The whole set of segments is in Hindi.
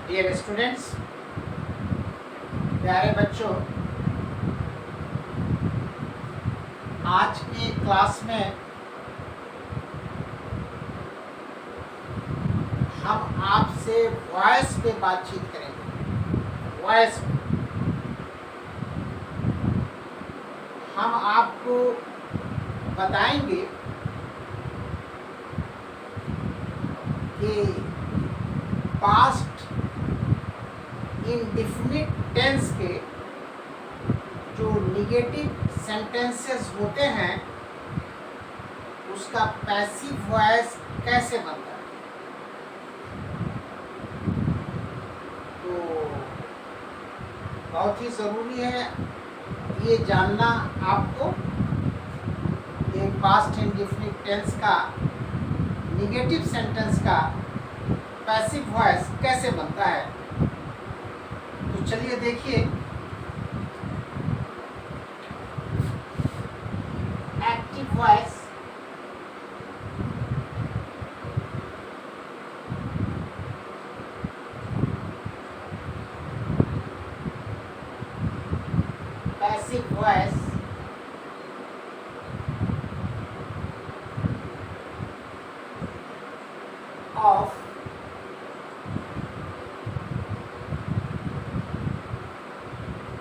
डियर स्टूडेंट्स, प्यारे बच्चों, आज की क्लास में हम आपसे वॉइस पे बातचीत करेंगे। वॉइस हम आपको बताएंगे कि पास्ट इंडेफिनिट टेंस के जो निगेटिव सेंटेंसेस होते हैं उसका पैसिव वॉइस कैसे बनता है। तो बहुत ही ज़रूरी है ये जानना आपको कि पास्ट इंडेफिनिट टेंस का निगेटिव सेंटेंस का पैसिव वॉइस कैसे बनता है। तो चलिए देखिए, active voice passive voice of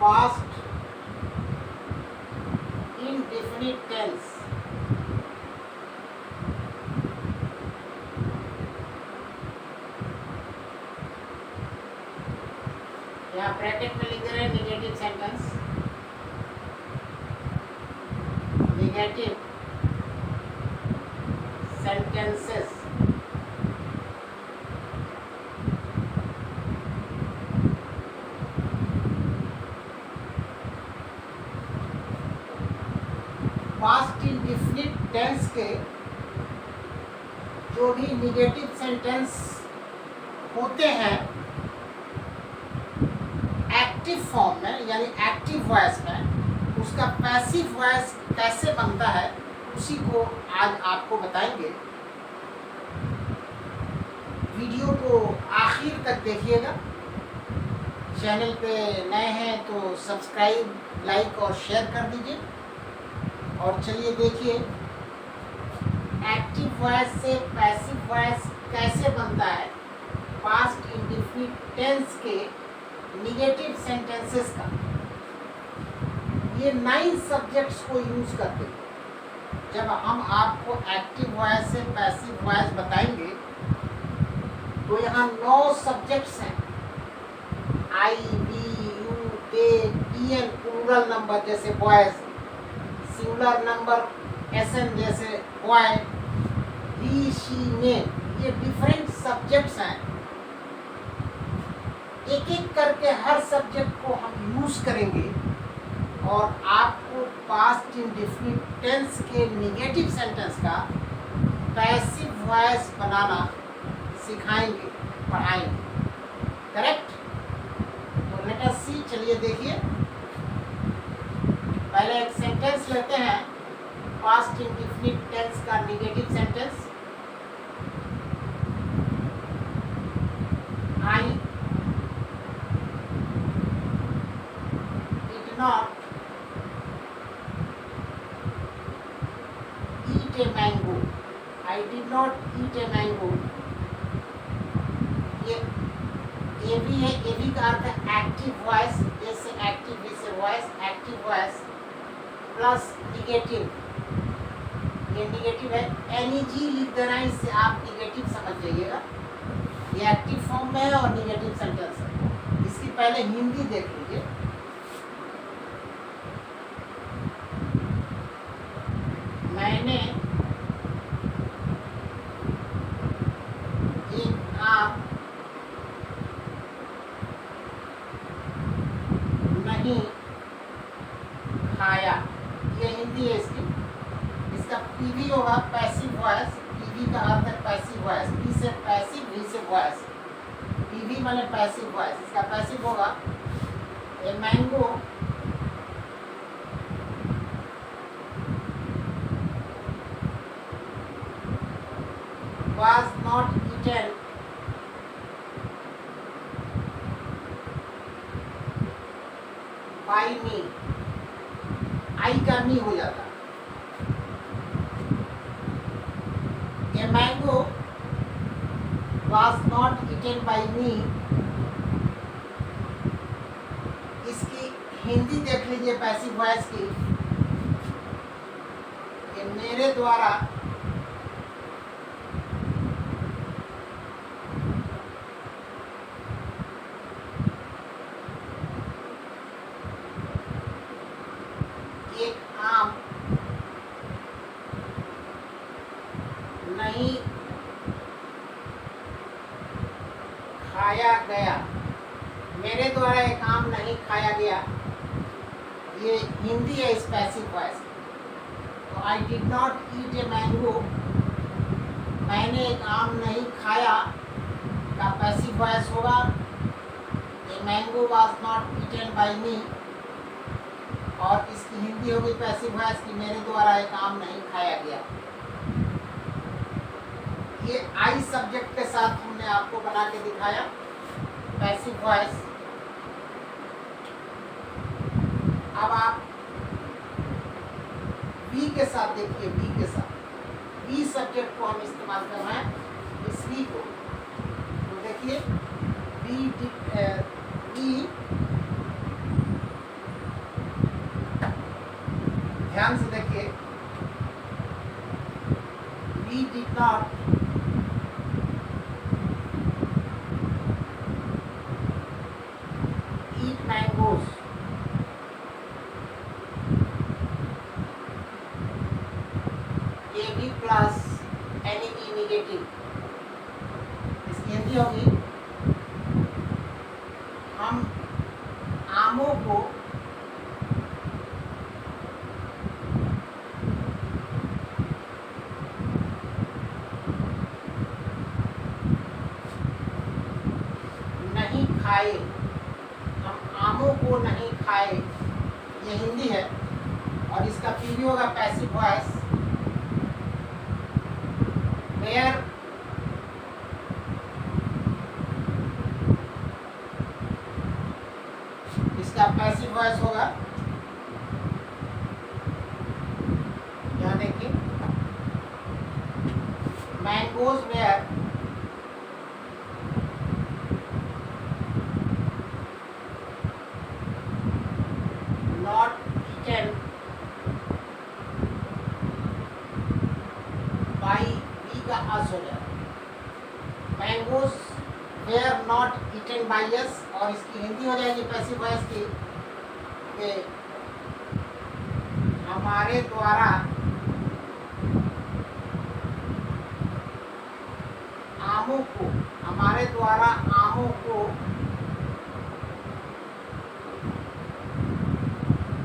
past indefinite tense यहाँ ब्रैकेट में लिख रहे हैं negative sentence, negative sentences past indefinite tense के जो भी निगेटिव सेंटेंस होते हैं एक्टिव फॉर्म में यानी एक्टिव वॉइस में, उसका पैसिव वॉइस कैसे बनता है उसी को आज आपको बताएंगे। वीडियो को आखिर तक देखिएगा। चैनल पे नए हैं तो सब्सक्राइब, लाइक और शेयर कर दीजिए। और चलिए देखिए, एक्टिव वॉइस से पैसिव वॉइस कैसे बनता है पास्ट इंडेफिनिट टेंस के निगेटिव सेंटेंसेस का। ये 9 सब्जेक्ट्स को यूज करते हैं। जब हम आपको एक्टिव वॉइस से पैसिव वॉइस बताएंगे तो यहाँ 9 सब्जेक्ट्स हैं। I, we, you, they, T N plural number जैसे बॉयज, सिंगुलर नंबर एसएन जैसे बॉय, ही, शी, मेन, ये डिफरेंट सब्जेक्ट्स हैं। एक एक करके हर सब्जेक्ट को हम यूज करेंगे और आपको पास्ट इंडेफिनिट टेंस के निगेटिव सेंटेंस का पैसिव वॉइस बनाना सिखाएंगे, पढ़ाएंगे। करेक्ट? तो लेट अस सी, चलिए देखिए। पहले एक सेंटेंस लेते हैं, पास्ट इंडेफिनिट टेंस का negative sentence. I did not eat a mango. I did not eat a mango. ये भी है, ये भी का अर्थ है एक्टिव वॉइस, जैसे एक्टिव जैसे voice, active voice plus negative. ये निगेटिव है, एनईजी लिख देना, इससे आप निगेटिव समझ जाइएगा। ये एक्टिव फॉर्म में है और निगेटिव सेंटेंस है। इसकी पहले हिंदी देख लीजिए। मैंने एक आम नहीं खाया। ये हिंदी है इसकी। इसका पीवी होगा पैसिव वॉइस। पीवी का अर्थ है पैसिव वॉइस। पी से पैसिव, वी से वॉइस। पीवी माने पैसिव वॉइस। इसका पैसिव होगा a mango was not eaten आई का मी हो जाता। A mango was not eaten by me, इसकी हिंदी देख लीजिए पैसिव वॉइस की, कि मेरे द्वारा एक आम नहीं खाया गया। मेरे द्वारा एक आम नहीं खाया गया, ये हिंदी है इस पैसिव वॉइस। तो I did not eat a mango, मैंने एक आम नहीं खाया का पैसिव वॉइस होगा a mango was not eaten by me, और इसकी हिंदी होगी पैसिव वॉइस कि मेरे द्वारा एक आम नहीं खाया गया। ये आई सब्जेक्ट के साथ हमने आपको बना के दिखाया पैसिव वॉइस। अब आप बी के साथ देखिए, बी के साथ, बी सब्जेक्ट को हम इस्तेमाल कर रहे हैं इस बी को। तो देखिए बी ध्यान से देखिए, we did not eat mangoes, AB plus NEG negative, इसकी हिंदी होगी हम आमों को नहीं खाए, हम आमों को नहीं खाए, ये हिंदी है। और इसका पीवी होगा पैसिव वॉइस, वेयर इसका पैसिव वॉइस होगा, यहाँ देखिए mangoes were not eaten by we का अस हो जाए, mangoes were not eaten by us, और इसकी हिंदी हो जाएगी पैसिव वॉइस की कि हमारे द्वारा आमों को, हमारे द्वारा आमों को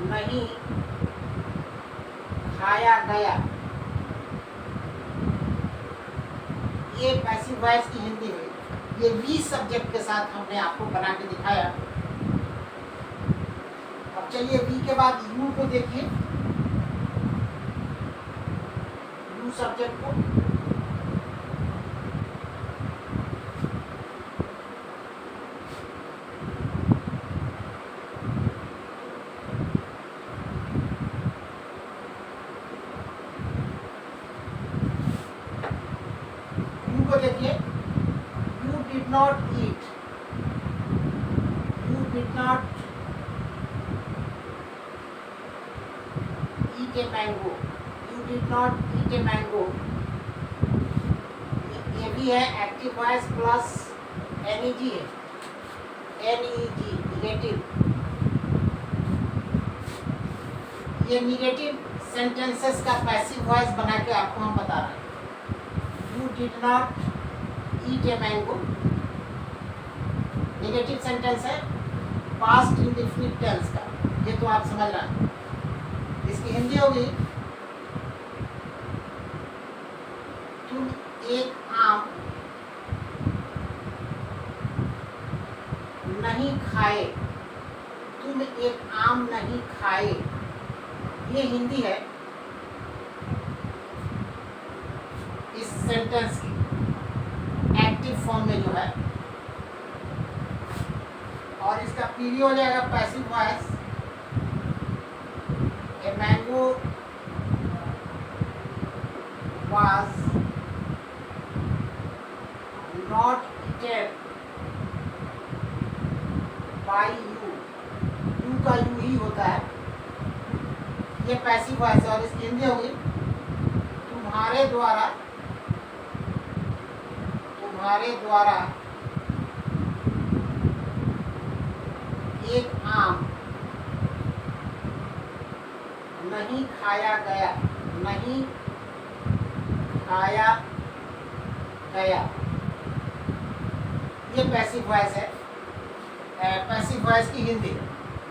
नहीं खाया गया। ये पैसिव वॉइस की हिंदी है। ये वी सब्जेक्ट के साथ हमने आपको बना के दिखाया। अब चलिए वी के बाद यू को देखिए, यू सब्जेक्ट को। देखिए you did not eat, you did not eat a mango, you did not eat a mango, ये भी है एक्टिव वॉइस प्लस NEG है, NEG निगेटिव। ये निगेटिव सेंटेंसेस का पैसिव वॉइस बना के आपको हम बता रहे हैं। You did not eat a mango, negative sentence है, पास्ट इंडेफिनिट टेंस का, ये तो आप समझ रहे हैं। इसकी हिंदी होगी तुम एक आम नहीं खाए, तुम एक आम नहीं खाए, ये हिंदी है इस सेंटेंस की एक्टिव फॉर्म में जो है। और इसका पीवी हो जाएगा passive voice, A mango was not eaten by you, you का यू ही होता है, ये पैसिव वॉइस है और इसकी हिंदी होगी तुम्हारे द्वारा एक आम नहीं खाया गया, नहीं खाया गया, ये पैसिव वॉइस है, पैसिव वॉइस की हिंदी।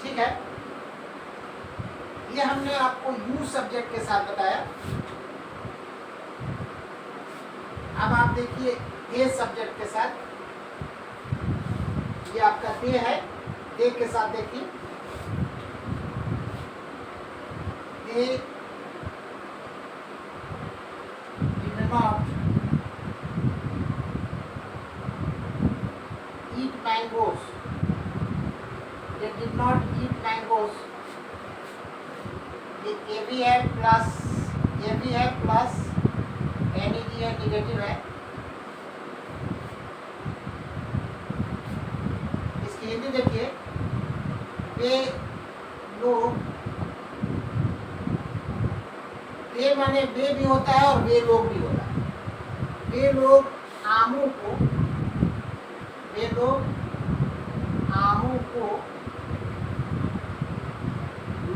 ठीक है, ये हमने आपको यू सब्जेक्ट के साथ बताया। अब आप देखिए ए सब्जेक्ट के साथ, ये आपका दे है, दे के साथ देखिए दे did not eat mangoes, they did not eat mangoes, the AB है प्लस NEG है, निगेटिव है, इसकी हिंदी देखिए वे लोग, वे माने वे भी होता है और वे लोग भी होता है, वे लोग आमों को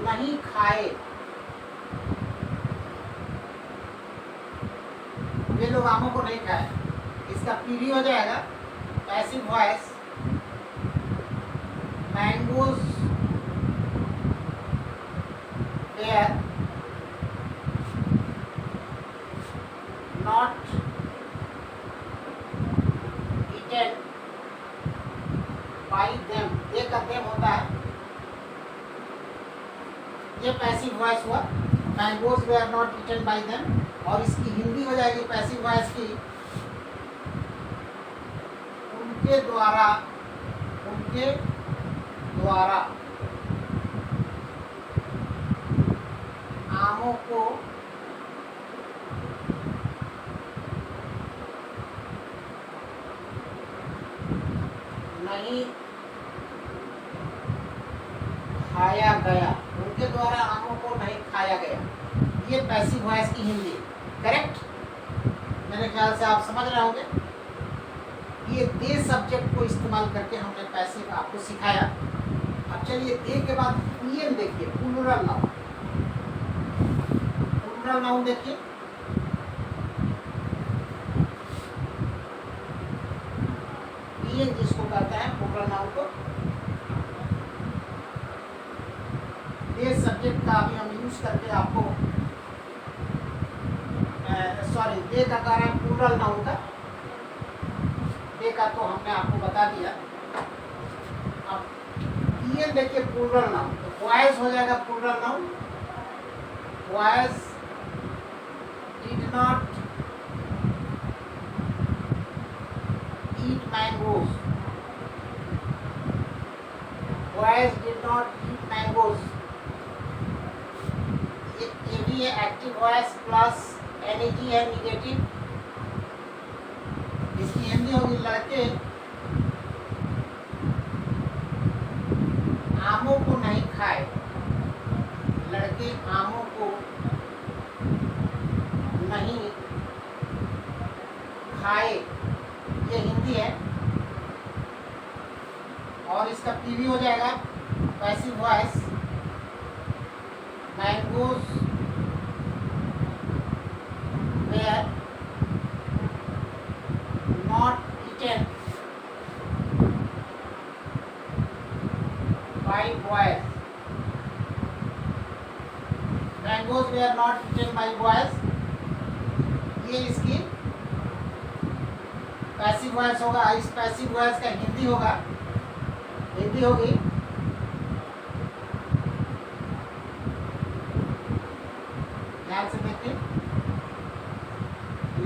नहीं खाए, वे लोग आमों को नहीं खाए, इसका पीडी हो जाएगा passive voice mangoes were not eaten by them, ये का देम होता है, ये पैसिव वॉइस हुआ mangoes were not eaten by them, और इसकी हिंदी हो जाएगी पैसिव वॉइस की उनके द्वारा आमों को नहीं खाया गया, उनके द्वारा आमों को नहीं खाया गया, ये पैसिव वॉइस की हिंदी। करेक्ट, मेरे ख्याल से आप समझ रहे होंगे। ये दे सब्जेक्ट को इस्तेमाल करके हमने पैसिव आपको सिखाया। अब चलिए दे के बाद पीएन देखिए, प्लूरल नाउन देखिए, पीएन जिसको कहते हैं प्लूरल नाउन को, दे सब्जेक्ट का अभी हम यूज करके आपको दे का कारण प्लूरल नाउन का, दे का तो हमने आपको बता दिया। अब ये देखिए प्लूरल नाउन, तो बॉयज हो जाएगा plural noun, boys did not eat mangoes, boys did not eat mangoes, ये भी है एक्टिव वॉइस प्लस एनईजी है निगेटिव, इसकी हिंदी होगी लड़के आमों को नहीं खाए, लड़के आमों को नहीं खाए, ये हिंदी है, और इसका पीवी हो जाएगा passive voice mangoes were not eaten by boys, mangoes were not eaten by boys, ये इसकी पैसिव वॉइस होगा। इस पैसिव वॉइस का हिंदी होगी ध्यान से देखिए,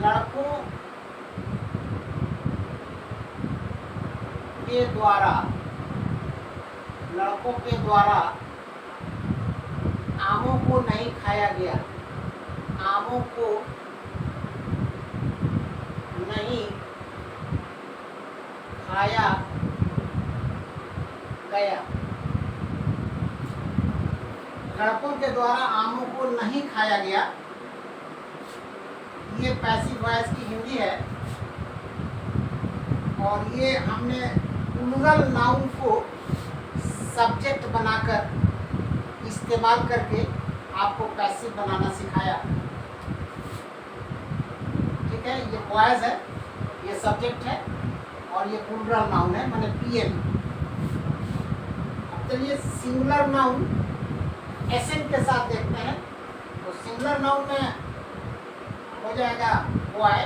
लड़कों के द्वारा आमों को नहीं खाया गया, आमों को नहीं खाया गया। लड़कों के द्वारा आमों को नहीं खाया गया, ये पैसिव वॉइस की हिंदी है। और ये हमने प्लूरल नाउन को सब्जेक्ट बनाकर इस्तेमाल करके आपको पैसिव बनाना सिखाया। ठीक है, ये वॉइस है, ये सब्जेक्ट है और ये प्लूरल नाउन है, माने पीएम। अब चलिए सिंगुलर नाउन एसएन के साथ देखते हैं। तो सिंगुलर नाउन में हो जाएगा boy,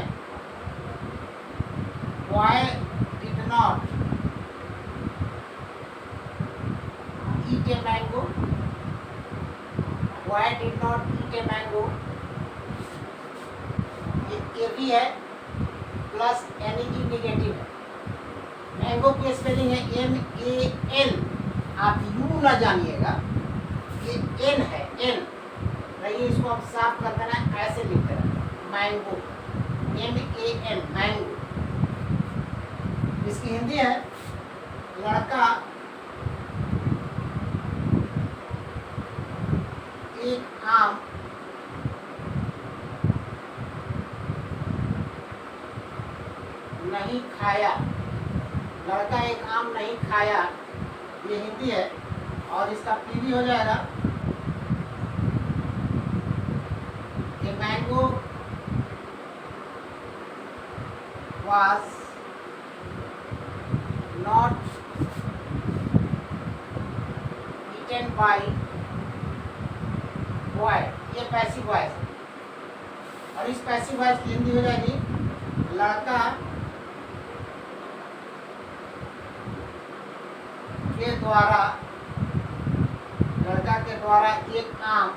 boy did not eat a mango, boy did not eat a mango. ये भी है प्लस एनईडी नेगेटिव है। मैंगो की स्पेलिंग है MAN, आप यू ना जानिएगा, ये एन है, एन रही। इसको हम साफ कर देना, ऐसे लिख देना मैंगो, MAN मैंगो। इसकी हिंदी है लड़का एक आम नहीं खाया, लड़का एक आम नहीं खाया, ये हिंदी है। और इसका पीवी हो जाएगा कि mango was not eaten by boy, ये पैसिव वॉइस है। और इस पैसिव वॉइस की हिंदी हो जाएगी लड़का के द्वारा, लड़का के द्वारा एक आम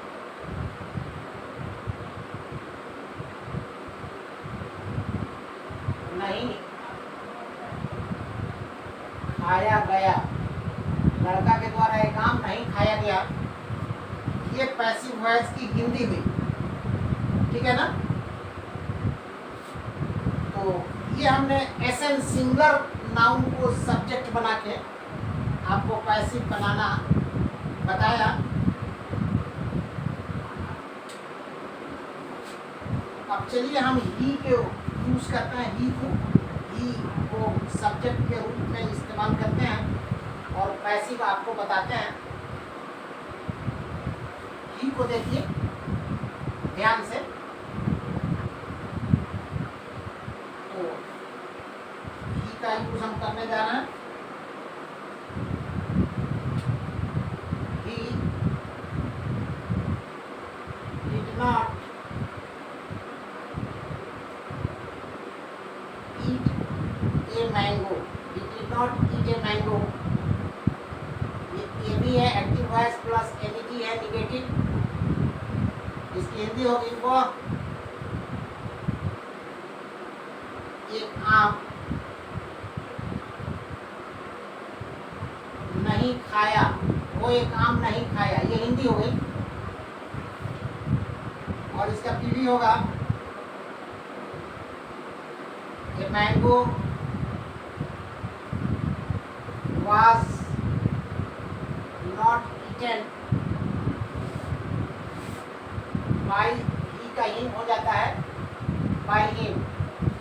नहीं खाया गया, लड़का के द्वारा एक आम नहीं खाया गया, ये पैसिव वॉइस की हिंदी हुई। ठीक है ना। तो ये हमने एसएन सिंगुलर नाउन को सब्जेक्ट बना के आपको पैसिव बनाना बताया। अब चलिए हम ही के यूज करते हैं, ही को सब्जेक्ट के रूप में इस्तेमाल करते हैं और पैसिव आपको बताते हैं। ही को देखिए ध्यान से। तो ही का यूज हम करने जा रहे हैं। He did not eat a mango, he did not eat a mango। ये भी है एक्टिव वॉइस प्लस एनईडी है निगेटिव। इसकी हिंदी होगी वो एक आम नहीं खाया, वो एक आम नहीं खाया, ये हिंदी हो गई। और इसका पीवी होगा A mango was not eaten by, he का him हो जाता है by him।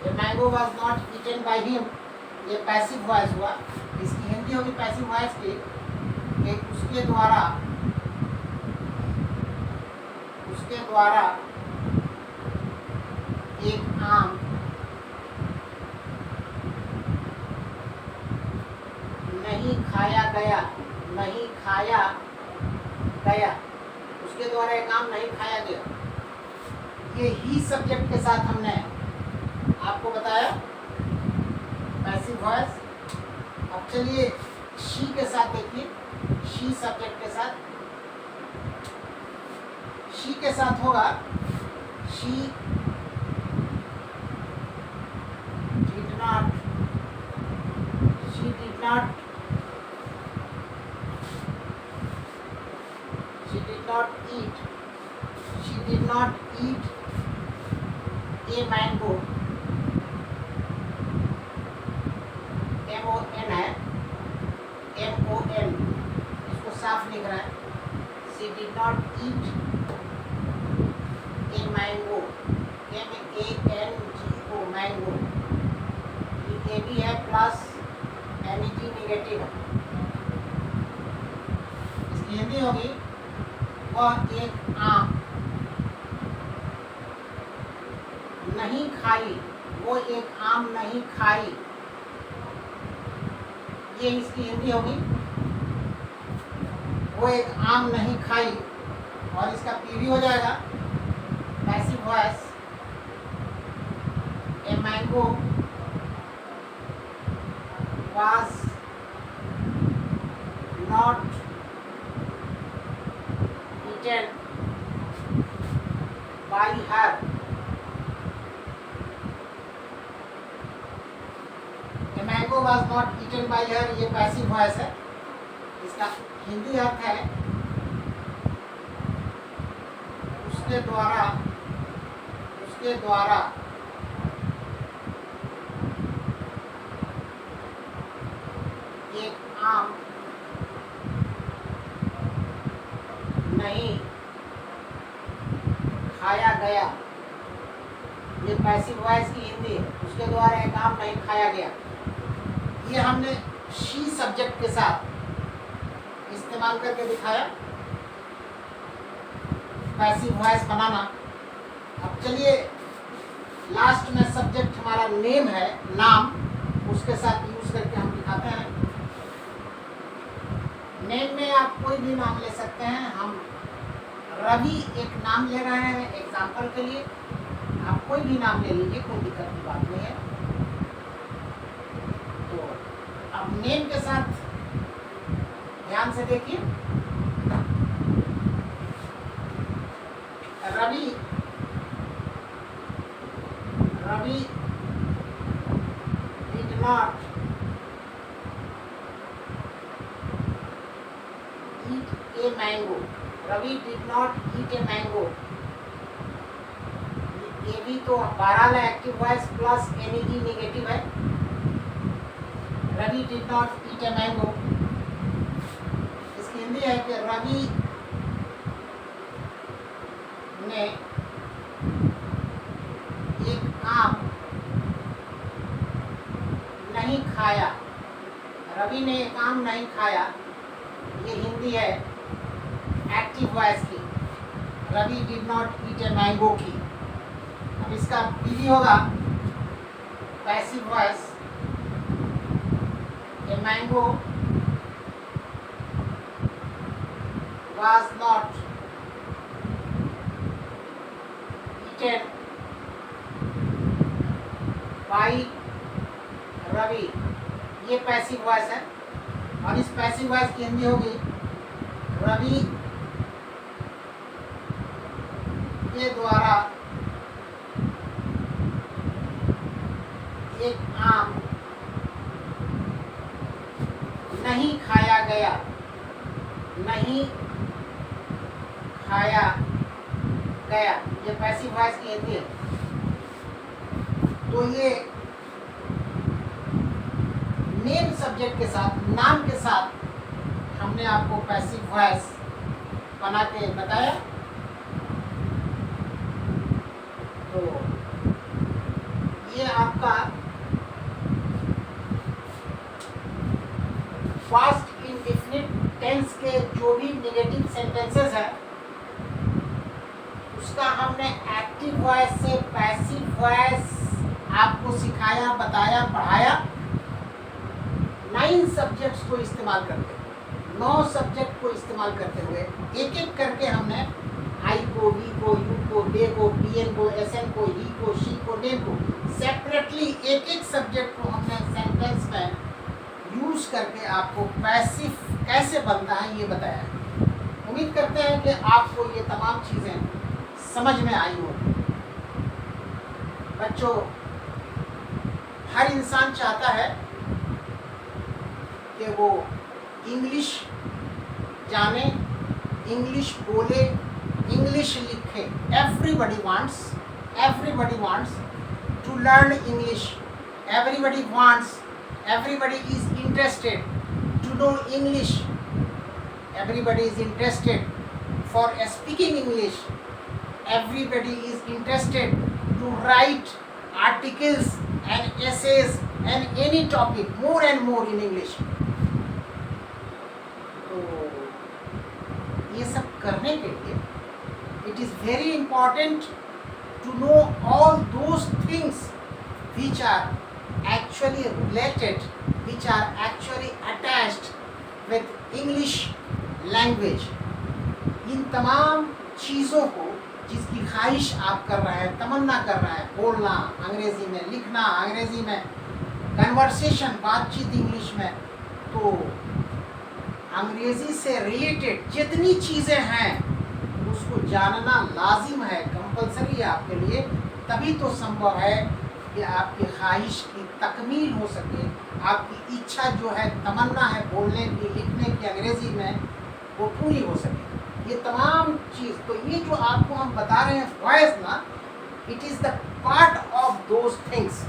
A mango was not eaten by him, ये पैसिव वॉइस हुआ। इसकी हिंदी होगी पैसिव वॉइस की कि उसके द्वारा एक आम नहीं खाया गया, नहीं खाया गया, उसके द्वारा एक आम नहीं खाया गया। ये ही सब्जेक्ट के साथ हमने आपको बताया पैसिव वॉइस। अब चलिए शी के साथ देखिए, शी सब्जेक्ट के साथ, शी के साथ होगा she did not, she did not, she did not eat a mango, MON है, MON, इसको साफ लिख रहा है। She did not eat a mango, MANGO, mango. ये भी है प्लस NEG निगेटिव है। इसकी हिंदी होगी वह एक आम नहीं खाई, वो एक आम नहीं खाई, ये इसकी हिंदी होगी वो एक आम नहीं खाई। और इसका पीवी हो जाएगा passive voice, a mango was not eaten by her, a mango was not eaten by her, ये पैसिव वॉइस है। इसका हिंदी अर्थ है उसके द्वारा एक आम नहीं खाया गया, ये पैसिव वॉइस की हिंदी है। उसके द्वारा एक आम नहीं खाया गया, ये हमने शी सब्जेक्ट के साथ इस्तेमाल करके दिखाया पैसिव वॉइस बनाना। अब चलिए लास्ट में सब्जेक्ट हमारा नेम है, नाम, उसके साथ यूज करके हम दिखाते हैं। नेम में आप कोई भी नाम ले सकते हैं। हम रवि एक नाम ले रहे हैं एग्जाम्पल के लिए, आप कोई भी नाम ले लीजिए, कोई दिक्कत की बात नहीं है। तो अब नेम के साथ ध्यान से देखिए, Ravi did not eat a mango, Ravi did not eat a mango. ये भी तो 12 active voice plus NEG negative है। Ravi did not eat a mango, इसकी हिंदी है कि रवि ने एक आम नहीं खाया, रवि ने एक आम नहीं खाया, ये हिंदी है एक्टिव वॉइस की, Ravi did not eat a mango की। अब इसका पीवी होगा passive voice, a mango was not eaten by Ravi, ये पैसिव वॉइस है। और इस पैसिव वॉइस की हिंदी होगी रवि के द्वारा एक आम नहीं खाया गया, नहीं खाया गया, ये पैसिव वॉइस की हिंदी है। तो ये नेम सब्जेक्ट के साथ, नाम के साथ हमने आपको पैसिव वॉइस बना के बताया। तो ये आपका पास्ट इंडेफिनिट टेंस के जो भी नेगेटिव सेंटेंसेस है उसका हमने एक्टिव वॉइस से पैसिव वॉइस आपको सिखाया, बताया, पढ़ाया। 9 सब्जेक्ट्स को इस्तेमाल करते हुए, 9 सब्जेक्ट को इस्तेमाल करते हुए एक एक करके हमने आई को, वी को, यू को, दे को, पीएन को, एसएन को, ही को, शी को, नेम को सेपरेटली एक एक सब्जेक्ट को हमने सेंटेंस में यूज करके आपको पैसिव कैसे बनता है ये बताया है। उम्मीद करते हैं कि आपको ये तमाम चीज़ें समझ में आई हो। बच्चों, हर इंसान चाहता है कि वो इंग्लिश जाने, इंग्लिश बोले, इंग्लिश लिखे। Everybody wants everybody wants to learn English. Everybody is interested to know English. Everybody is interested for speaking English. Everybody is interested to write articles and essays and any topic more and more in English. तो ये सब करने के लिए it is very important to know all those things which are actually related, which are actually attached with English language. इन तमाम चीज़ों को जिसकी ख्वाहिश आप कर रहे हैं, तमन्ना कर रहे हैं, बोलना अंग्रेज़ी में, लिखना अंग्रेज़ी में, कन्वर्सेशन बातचीत इंग्लिश में, तो अंग्रेज़ी से रिलेटेड जितनी चीज़ें हैं उसको जानना लाजिम है, कंपलसरी है आपके लिए. तभी तो संभव है कि आपकी ख्वाहिश की तकमील हो सके, आपकी इच्छा जो है, तमन्ना है बोलने की, लिखने की अंग्रेज़ी में, वो पूरी हो सके. ये तमाम चीज़, तो ये जो आपको हम बता रहे हैं वॉइस ना, it is the part of those things.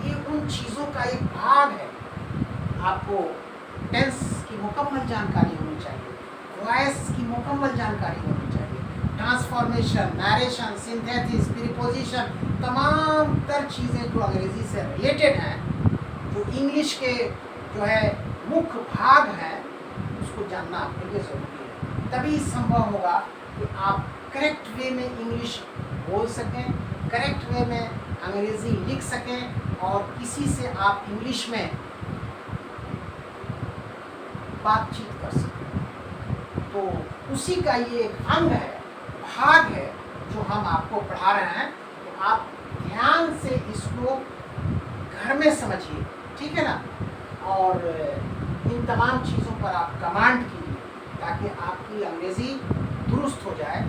ये उन चीज़ों का एक भाग है. आपको टेंस की मुकम्मल जानकारी होनी चाहिए, वॉइस की मुकम्मल जानकारी होनी चाहिए, ट्रांसफॉर्मेशन, नरेशन, सिंथेसिस, प्रीपोजिशन, तमाम तर चीज़ें जो अंग्रेज़ी से रिलेटेड हैं, जो इंग्लिश के जो है मुख्य भाग हैं, उसको जानना आपके लिए ज़रूरी है. तभी संभव होगा कि आप करेक्ट वे में इंग्लिश बोल सकें, करेक्ट वे में अंग्रेज़ी लिख सकें और किसी से आप इंग्लिश में बातचीत कर सकें. तो उसी का ये एक अंग है, भाग है जो हम आपको पढ़ा रहे हैं. तो आप ध्यान से इसको घर में समझिए, ठीक है ना, और इन तमाम चीज़ों पर आप कमांड कीजिए ताकि आपकी अंग्रेज़ी दुरुस्त हो जाए,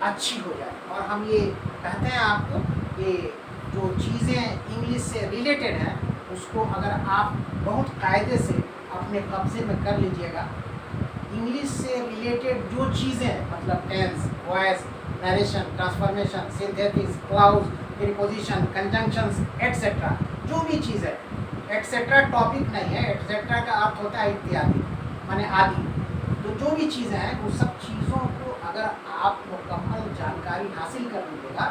अच्छी हो जाए. और हम ये कहते हैं आपको कि जो चीज़ें इंग्लिश से रिलेटेड हैं उसको अगर आप बहुत कायदे से अपने कब्ज़े में कर लीजिएगा, इंग्लिश से रिलेटेड जो चीज़ें, मतलब tense, voice, narration, transformation, synthesis, clause, preposition, conjunctions etcetera, जो भी चीज़ है, एटसेट्रा टॉपिक नहीं है, एटसेट्रा का अर्थ होता है इत्यादि, माने आदि. तो जो भी चीज़ें हैं वो सब चीज़ों को अगर आप मुकम्मल जानकारी हासिल कर लीजिएगा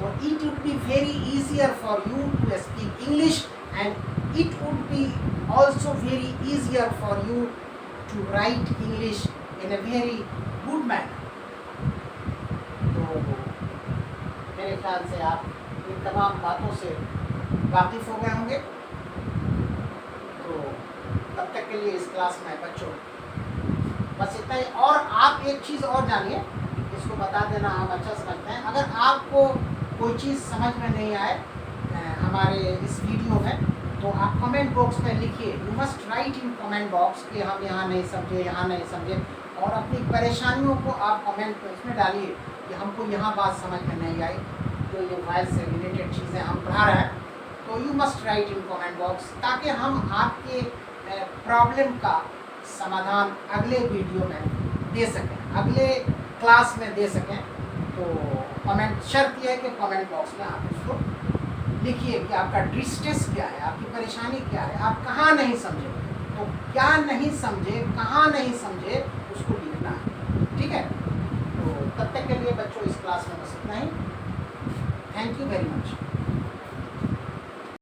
तो it would be very easier for you to speak English and it would be also very easier for you to write English in a very good manner. तो मेरे ख्याल से आप इन तमाम बातों से वाकिफ़ हो गए होंगे. तो तब तक के लिए इस क्लास में बच्चों बस इतना ही. और आप एक चीज़ और जानिए, इसको बता देना हम अच्छा समझते हैं. अगर आपको कोई चीज़ समझ में नहीं आए हमारे इस वीडियो में, तो आप कमेंट बॉक्स में लिखिए. You must write in comment box कि हम यहाँ नहीं समझे, यहाँ नहीं समझे, और अपनी परेशानियों को आप कमेंट बॉक्स में डालिए कि हमको यहाँ बात समझ में नहीं आई, जो ये वॉइस से रिलेटेड चीज़ें हम पढ़ा रहे हैं. तो you must write in comment box ताकि हम आपके प्रॉब्लम का समाधान अगले वीडियो में दे सकें, अगले क्लास में दे सकें. तो कमेंट, शर्त यह है कि कमेंट बॉक्स में आप उसको लिखिए कि आपका डिस्ट्रेस क्या है, आपकी परेशानी क्या है, आप कहाँ नहीं समझे. तो क्या नहीं समझे, कहाँ नहीं समझे, उसको लिखना है, ठीक है. तो तब तक के लिए बच्चों इस क्लास में बस इतना ही. Thank you very much.